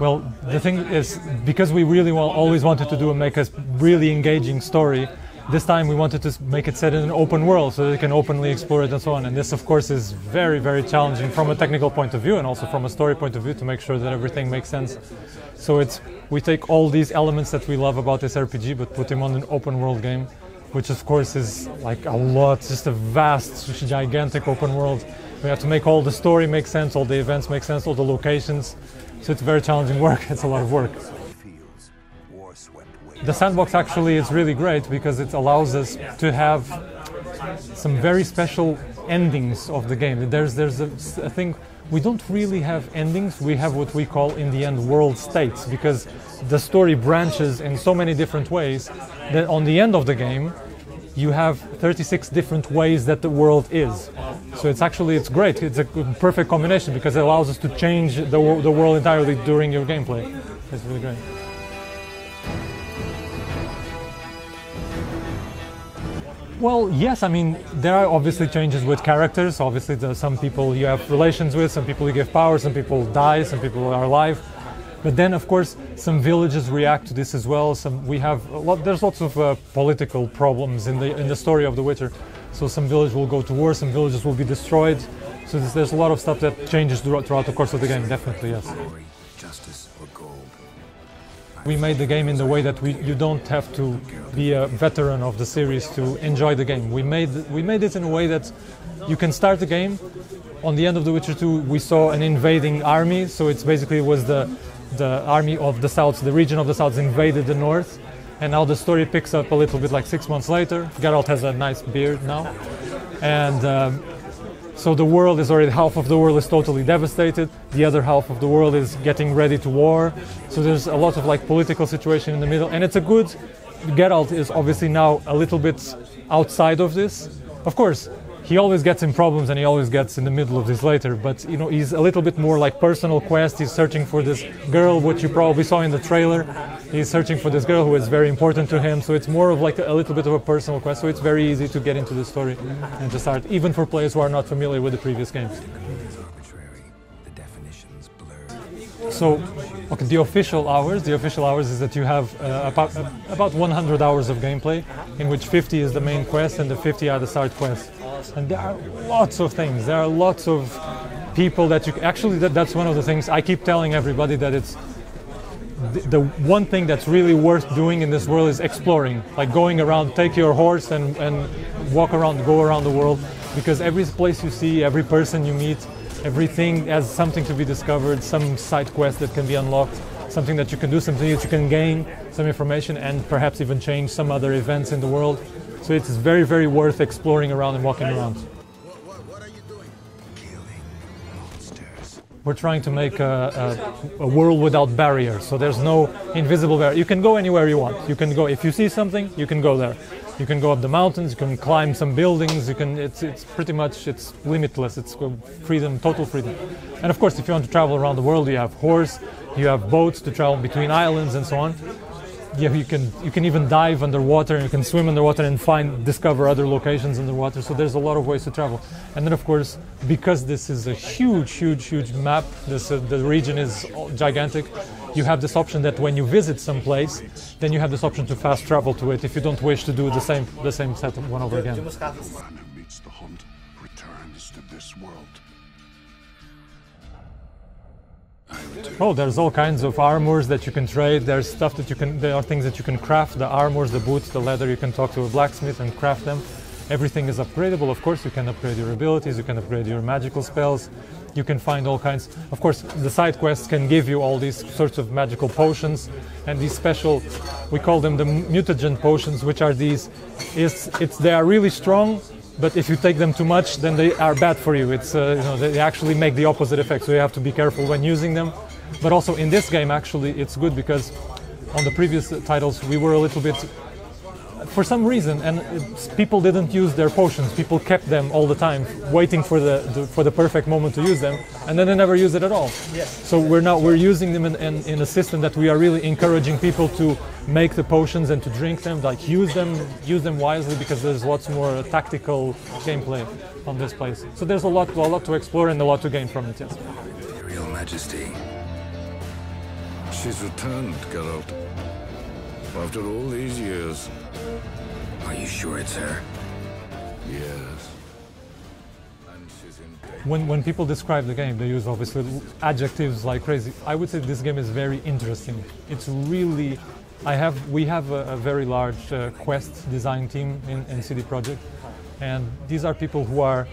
Well, the thing is, because we really always wanted to make a really engaging story, this time we wanted to make it set in an open world so that you can openly explore it and so on. And this, of course, is very, very challenging from a technical point of view and also from a story point of view to make sure that everything makes sense. So we take all these elements that we love about this RPG but put them on an open world game, which of course is like a lot, just a vast, gigantic open world. We have to make all the story make sense, all the events make sense, all the locations. So it's very challenging work, it's a lot of work. The sandbox actually is really great because it allows us to have some very special endings of the game. There's a thing, we don't really have endings, we have what we call in the end world states, because the story branches in so many different ways that on the end of the game you have 36 different ways that the world is. So it's great, it's a perfect combination because it allows us to change the world entirely during your gameplay. It's really great. Well, yes, I mean, there are obviously changes with characters. Obviously, there are some people you have relations with, some people you give power, some people die, some people are alive. But then, of course, some villages react to this as well. There's lots of political problems in the story of The Witcher. So some village will go to war, some villages will be destroyed. So there's a lot of stuff that changes throughout the course of the game, definitely, yes. We made the game in the way that you don't have to be a veteran of the series to enjoy the game. We made it in a way that you can start the game. On the end of The Witcher 2, we saw an invading army, so it basically was the army of the south, the region of the south invaded the north, and now the story picks up a little bit like 6 months later. Geralt has a nice beard now, and so the world is already, half of the world is totally devastated, the other half of the world is getting ready to war, so there's a lot of like political situation in the middle, and Geralt is obviously now a little bit outside of this. Of course, he always gets in problems and he always gets in the middle of this later, but you know, he's a little bit more like personal quest. He's searching for this girl, what you probably saw in the trailer. He's searching for this girl who is very important to him, so it's more of like a little bit of a personal quest, so it's very easy to get into the story and to start, even for players who are not familiar with the previous games. So, okay, the official hours is that you have about 100 hours of gameplay, in which 50 is the main quest and the 50 are the side quests. And there are lots of things, there are lots of people that you... Actually, that's one of the things I keep telling everybody, that it's... The one thing that's really worth doing in this world is exploring, like going around, take your horse and walk around, go around the world, because every place you see, every person you meet, everything has something to be discovered, some side quest that can be unlocked, something that you can do, something that you can gain, some information, and perhaps even change some other events in the world. So it's very, very worth exploring around and walking around. What are you doing? Killing monsters. We're trying to make a world without barriers, so there's no invisible barrier. You can go anywhere you want. You can go, if you see something, you can go there. You can go up the mountains, you can climb some buildings, it's pretty much, it's limitless, it's freedom, total freedom. And of course, if you want to travel around the world, you have horse, you have boats to travel between islands and so on. Yeah, you can even dive underwater, and you can swim underwater and discover other locations underwater, so there's a lot of ways to travel. And then of course, because this is a huge map, the region is gigantic, you have this option that when you visit some place, then you have this option to fast travel to it if you don't wish to do the same setup one over again. Man who meets the hunt returns to this world. Oh, there's all kinds of armors that you can trade. There's stuff that there are things that you can craft. The armors, the boots, the leather, you can talk to a blacksmith and craft them. Everything is upgradable, of course. You can upgrade your abilities, you can upgrade your magical spells. You can find all kinds. Of course, the side quests can give you all these sorts of magical potions and these special, we call them the mutagen potions, which are these, they are really strong, but if you take them too much, then they are bad for you. They actually make the opposite effect, so you have to be careful when using them. But also in this game, actually, it's good because on the previous titles, we were a little bit, for some reason, and people didn't use their potions. People kept them all the time, waiting for the perfect moment to use them, and then they never use it at all. Yes. So we're using them in a system that we are really encouraging people to make the potions and to drink them, like use them wisely, because there's lots more tactical gameplay on this place. So there's a lot to explore and a lot to gain from it. Yes. Imperial Majesty. She's returned, Geralt. After all these years. Are you sure it's her? Yes. And she's in danger. When people describe the game, they use obviously adjectives like crazy. I would say this game is very interesting. It's really, we have a very large quest design team in CD Projekt, and these are people who are,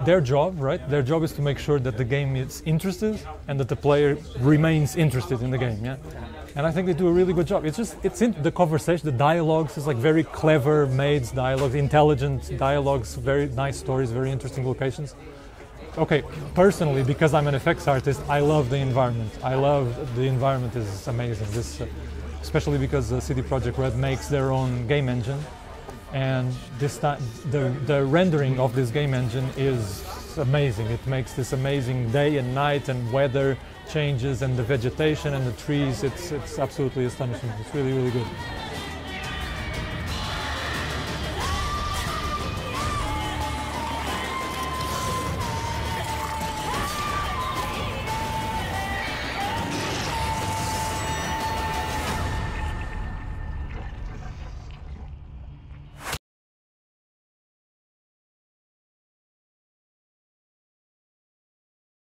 their job, right? Their job is to make sure that the game is interested and that the player remains interested in the game, yeah? And I think they do a really good job. It's in the conversation, the dialogues is like very clever made dialogues, intelligent dialogues, very nice stories, very interesting locations. Okay, personally, because I'm an effects artist, I love the environment. The environment is amazing. Especially because CD Projekt RED makes their own game engine. And this time, the rendering of this game engine is amazing. It makes this amazing day and night and weather changes and the vegetation and the trees. It's absolutely astonishing. It's really, really good.